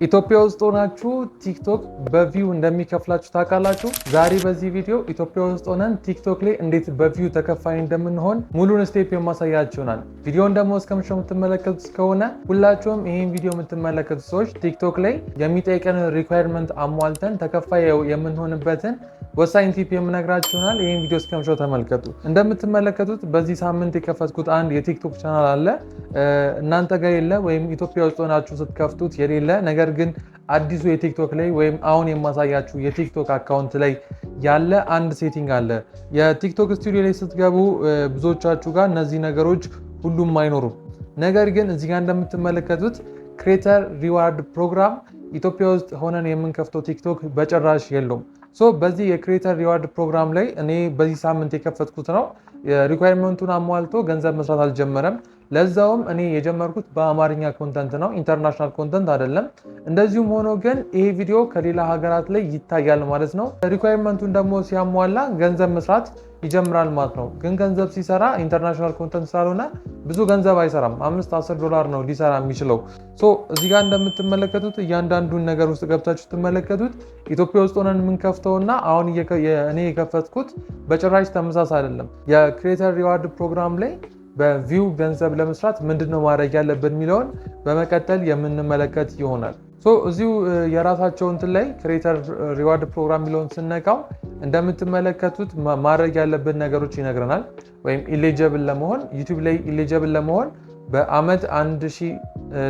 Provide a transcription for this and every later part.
ኢትዮጵያ ውስጥ ሆናችሁ ቲክቶክ በቪው እንደሚከፍላችሁ ታውቃላችሁ? ዛሬ በዚህ ቪዲዮ ኢትዮጵያ ውስጥ ሆነን ቲክቶክ ላይ እንዴት በቪው ተከፋይ እንደምንሆን ሙሉን ስቴፕ የማሳያችሁ ይሆናል። ቪዲዮን ደግሞ እስከምሽው የምትመለከቱት ከሆነ ሁላችሁም ይህን ቪዲዮ የምትመለከቱ ሰዎች ቲክቶክ ላይ የሚጠይቀን ሪኳየርመንት አሟልተን ተከፋይ የምንሆንበትን ወሳኝ ቲፕ የምነግራችሁ ይሆናል። ይህን ቪዲዮ እስከምሽው ተመልከቱ። እንደምትመለከቱት በዚህ ሳምንት የከፈትኩት አንድ የቲክቶክ ቻናል አለ። እናንተ ጋር የለ ወይም ኢትዮጵያ ውስጥ ሆናችሁ ስትከፍቱት የሌለ ነገር ግን አዲሱ የቲክቶክ ላይ ወይም አሁን የማሳያችሁ የቲክቶክ አካውንት ላይ ያለ አንድ ሴቲንግ አለ። የቲክቶክ ስቱዲዮ ላይ ስትገቡ ብዙዎቻችሁ ጋር እነዚህ ነገሮች ሁሉም አይኖሩም። ነገር ግን እዚህ ጋር እንደምትመለከቱት ክሬተር ሪዋርድ ፕሮግራም ኢትዮጵያ ውስጥ ሆነን የምንከፍተው ቲክቶክ በጭራሽ የለውም። በዚህ የክሬተር ሪዋርድ ፕሮግራም ላይ እኔ በዚህ ሳምንት የከፈትኩት ነው። ሪኳየርመንቱን አሟልቶ ገንዘብ መስራት አልጀመረም። ለዛውም እኔ የጀመርኩት በአማርኛ ኮንተንት ነው፣ ኢንተርናሽናል ኮንተንት አይደለም። እንደዚሁም ሆኖ ግን ይሄ ቪዲዮ ከሌላ ሀገራት ላይ ይታያል ማለት ነው። ሪኳየርመንቱን ደግሞ ሲያሟላ ገንዘብ መስራት ይጀምራል ማለት ነው። ግን ገንዘብ ሲሰራ ኢንተርናሽናል ኮንተንት ስላልሆነ ብዙ ገንዘብ አይሰራም። $5-10 ነው ሊሰራ የሚችለው። እዚህ ጋር እንደምትመለከቱት እያንዳንዱን ነገር ውስጥ ገብታችሁ ስትመለከቱት ኢትዮጵያ ውስጥ ሆነን የምንከፍተውና አሁን እኔ የከፈትኩት በጭራሽ ተመሳሳይ አይደለም። የክሬተር ሪዋርድ ፕሮግራም ላይ በቪው ገንዘብ ለመስራት ምንድነው ማድረግ ያለብን የሚለውን በመቀጠል የምንመለከት ይሆናል። እዚሁ የራሳቸው እንትን ላይ ክሬተር ሪዋርድ ፕሮግራም የሚለውን ስነካው እንደምትመለከቱት ማድረግ ያለብን ነገሮች ይነግረናል። ወይም ኢሊጂብል ለመሆን ዩቲዩብ ላይ ኢሊጂብል ለመሆን በአመት 1000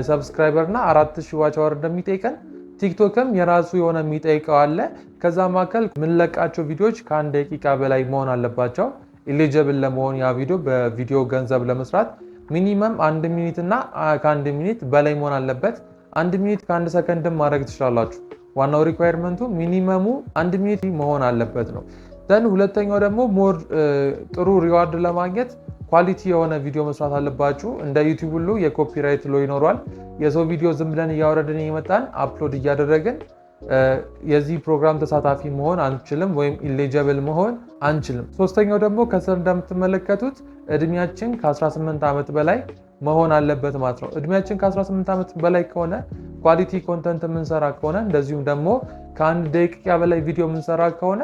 ሰብስክራይበር እና 4000 ዋች አወር እንደሚጠይቀን ቲክቶክም የራሱ የሆነ የሚጠይቀው አለ። ከዛ መካከል የምንለቃቸው ቪዲዮዎች ከ1 ደቂቃ በላይ መሆን አለባቸው። ኢሊጂብል ለመሆን ያ ቪዲዮ በቪዲዮ ገንዘብ ለመስራት ሚኒመም 1 ሚኒት እና ከ1 ሚኒት በላይ መሆን አለበት። 1 ሚኒት ከ1 ሰከንድም ማድረግ ትችላላችሁ። ዋናው ሪኳየርመንቱ ሚኒመሙ 1 ሚኒት መሆን አለበት ነው። ሁለተኛው ደግሞ ሞር ጥሩ ሪዋርድ ለማግኘት ኳሊቲ የሆነ ቪዲዮ መስራት አለባችሁ። እንደ ዩቲዩብ ሁሉ የኮፒራይት ሎ ይኖሯል። የሰው ቪዲዮ ዝም ብለን እያወረድን እየመጣን አፕሎድ እያደረግን የዚህ ፕሮግራም ተሳታፊ መሆን አንችልም፣ ወይም ኢሊጂብል መሆን አንችልም። ሶስተኛው ደግሞ ከስር እንደምትመለከቱት እድሜያችን ከ18 ዓመት በላይ መሆን አለበት ማለት ነው። እድሜያችን ከ18 ዓመት በላይ ከሆነ ኳሊቲ ኮንተንት የምንሰራ ከሆነ እንደዚሁም ደግሞ ከ1 ደቂቃ በላይ ቪዲዮ የምንሰራ ከሆነ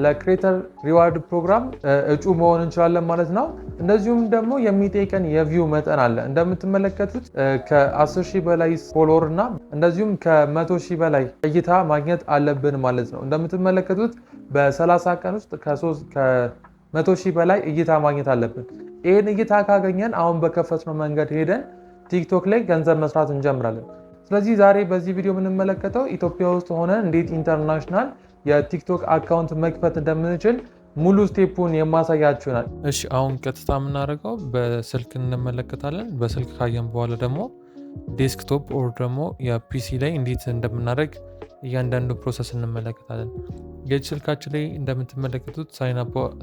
ለክሬተር ሪዋርድ ፕሮግራም እጩ መሆን እንችላለን ማለት ነው። እንደዚሁም ደግሞ የሚጠይቀን የቪው መጠን አለ። እንደምትመለከቱት ከ10,000 በላይ ፎሎወር እና እንደዚሁም ከ100,000 በላይ እይታ ማግኘት አለብን ማለት ነው። እንደምትመለከቱት በ30 ቀን ውስጥ ከ100,000 በላይ እይታ ማግኘት አለብን። ይህን እይታ ካገኘን አሁን በከፈትነው መንገድ ሄደን ቲክቶክ ላይ ገንዘብ መስራት እንጀምራለን። ስለዚህ ዛሬ በዚህ ቪዲዮ የምንመለከተው ኢትዮጵያ ውስጥ ሆነን እንዴት ኢንተርናሽናል የቲክቶክ አካውንት መክፈት እንደምንችል ሙሉ ስቴፑን የማሳያችሁ ይሆናል። እሺ፣ አሁን ቀጥታ የምናደርገው በስልክ እንመለከታለን። በስልክ ካየን በኋላ ደግሞ ዴስክቶፕ ኦር ደግሞ የፒሲ ላይ እንዴት እንደምናደርግ እያንዳንዱ ፕሮሰስ እንመለከታለን። የእጅ ስልካችን ላይ እንደምትመለከቱት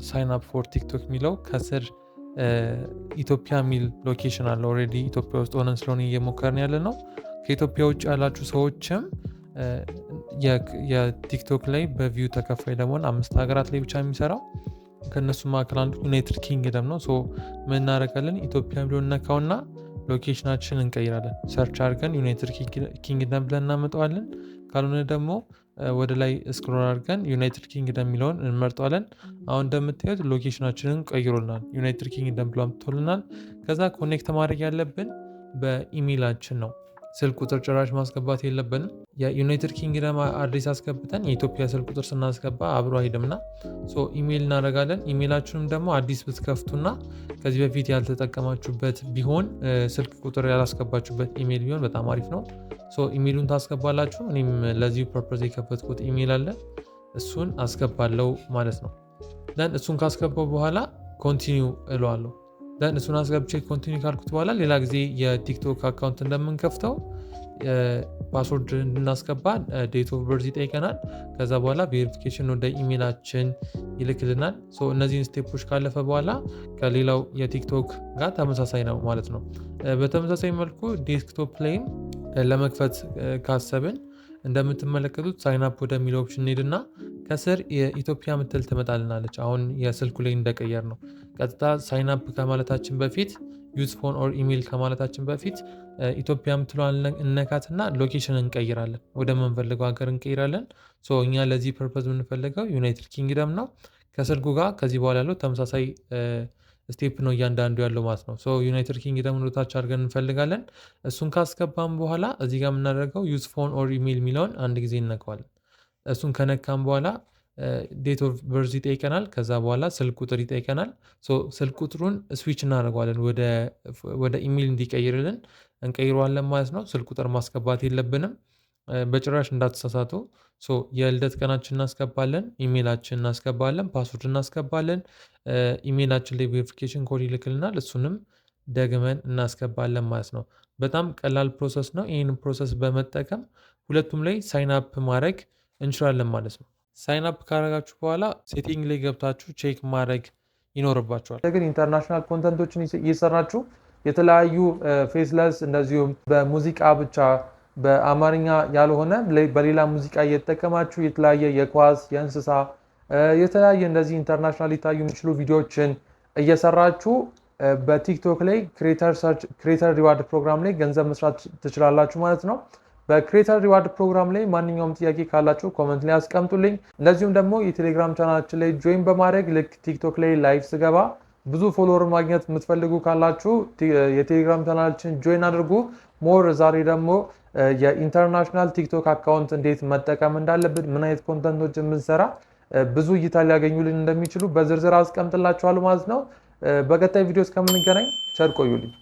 ሳይን አፕ ፎር ቲክቶክ የሚለው ከስር ኢትዮጵያ የሚል ሎኬሽን አለ። ኦልሬዲ ኢትዮጵያ ውስጥ ሆነን ስለሆነ እየሞከርን ያለ ነው። ከኢትዮጵያ ውጭ ያላችሁ ሰዎችም የቲክቶክ ላይ በቪው ተከፋይ ለመሆን 5 ሀገራት ላይ ብቻ የሚሰራው ከእነሱ መካከል አንዱ ዩናይትድ ኪንግደም ነው። ምን እናደርጋለን? ኢትዮጵያ ብሎን ነካውና ሎኬሽናችን እንቀይራለን። ሰርች አድርገን ዩናይትድ ኪንግደም ብለን እናመጣዋለን። ካልሆነ ደግሞ ወደ ላይ ስክሮል አድርገን ዩናይትድ ኪንግደም የሚለውን እንመርጠዋለን። አሁን እንደምታዩት ሎኬሽናችንን ቀይሮልናል። ዩናይትድ ኪንግደም ብሎ አምጥቶልናል። ከዛ ኮኔክት ማድረግ ያለብን በኢሜይላችን ነው። ስልክ ቁጥር ጭራሽ ማስገባት የለብንም። የዩናይትድ ኪንግደም አድሬስ አስገብተን የኢትዮጵያ ስልክ ቁጥር ስናስገባ አብሮ አይደምና ኢሜይል እናደርጋለን። ኢሜይላችንም ደግሞ አዲስ ብትከፍቱና ከዚህ በፊት ያልተጠቀማችሁበት ቢሆን ስልክ ቁጥር ያላስገባችሁበት ኢሜይል ቢሆን በጣም አሪፍ ነው። ኢሜይሉን ታስገባላችሁ። እኔም ለዚሁ ፐርፐዝ የከፈትኩት ኢሜይል አለ፣ እሱን አስገባለው ማለት ነው። እሱን ካስገባው በኋላ ኮንቲኒው እለዋለሁ። እሱን አስገብቼ ኮንቲኒው ካልኩት በኋላ ሌላ ጊዜ የቲክቶክ አካውንት እንደምንከፍተው ፓስወርድ እንድናስገባ ዴት ኦፍ በርዝ ይጠይቀናል። ከዛ በኋላ ቬሪፊኬሽን ወደ ኢሜይላችን ይልክልናል። እነዚህን ስቴፖች ካለፈ በኋላ ከሌላው የቲክቶክ ጋር ተመሳሳይ ነው ማለት ነው። በተመሳሳይ መልኩ ዴስክቶፕ ላይም ለመክፈት ካሰብን እንደምትመለከቱት ሳይንአፕ ወደሚለው ኦፕሽን እንሄድና ከስር የኢትዮጵያ ምትል ትመጣልናለች። አሁን የስልኩ ላይ እንደቀየር ነው። ቀጥታ ሳይንአፕ ከማለታችን በፊት ዩዝ ፎን ኦር ኢሜል ከማለታችን በፊት ኢትዮጵያ የምትለዋን እነካትና ሎኬሽን እንቀይራለን፣ ወደ ምንፈልገው ሀገር እንቀይራለን። እኛ ለዚህ ፐርፐዝ የምንፈልገው ዩናይትድ ኪንግደም ነው። ከስልኩ ጋር ከዚህ በኋላ ያለው ተመሳሳይ ስቴፕ ነው እያንዳንዱ ያለው ማለት ነው። ዩናይትድ ኪንግደም ወደታች አድርገን እንፈልጋለን። እሱን ካስገባም በኋላ እዚህ ጋር የምናደርገው ዩዝ ፎን ኦር ኢሜል የሚለውን አንድ ጊዜ እነካዋለን። እሱን ከነካም በኋላ ዴት ኦፍ በርዝ ይጠይቀናል። ከዛ በኋላ ስልክ ቁጥር ይጠይቀናል። ስልክ ቁጥሩን ስዊች እናደርገዋለን ወደ ኢሜል እንዲቀይርልን እንቀይረዋለን ማለት ነው። ስልክ ቁጥር ማስገባት የለብንም በጭራሽ እንዳትሳሳቱ። የልደት ቀናችን እናስገባለን፣ ኢሜላችን እናስገባለን፣ ፓስወርድ እናስገባለን። ኢሜላችን ላይ ቬሪፊኬሽን ኮድ ይልክልናል፣ እሱንም ደግመን እናስገባለን ማለት ነው። በጣም ቀላል ፕሮሰስ ነው። ይህን ፕሮሰስ በመጠቀም ሁለቱም ላይ ሳይን አፕ ማድረግ እንችላለን ማለት ነው። ሳይን አፕ ካደረጋችሁ በኋላ ሴቲንግ ላይ ገብታችሁ ቼክ ማድረግ ይኖርባችኋል። ግን ኢንተርናሽናል ኮንተንቶችን እየሰራችሁ የተለያዩ ፌስለስ እንደዚሁም በሙዚቃ ብቻ በአማርኛ ያልሆነ በሌላ ሙዚቃ እየተጠቀማችሁ የተለያየ የኳስ የእንስሳ የተለያየ እንደዚህ ኢንተርናሽናል ሊታዩ የሚችሉ ቪዲዮዎችን እየሰራችሁ በቲክቶክ ላይ ክሬተር ሪዋርድ ፕሮግራም ላይ ገንዘብ መስራት ትችላላችሁ ማለት ነው። በክሬተር ሪዋርድ ፕሮግራም ላይ ማንኛውም ጥያቄ ካላችሁ ኮመንት ላይ አስቀምጡልኝ። እንደዚሁም ደግሞ የቴሌግራም ቻናላችን ላይ ጆይን በማድረግ ልክ ቲክቶክ ላይ ላይቭ ስገባ ብዙ ፎሎወር ማግኘት የምትፈልጉ ካላችሁ የቴሌግራም ቻናላችን ጆይን አድርጉ። ሞር ዛሬ ደግሞ የኢንተርናሽናል ቲክቶክ አካውንት እንዴት መጠቀም እንዳለብን፣ ምን አይነት ኮንተንቶች የምንሰራ ብዙ እይታ ሊያገኙልን እንደሚችሉ በዝርዝር አስቀምጥላችኋለሁ ማለት ነው። በቀጣይ ቪዲዮ እስከምንገናኝ ቸር ቆዩልኝ።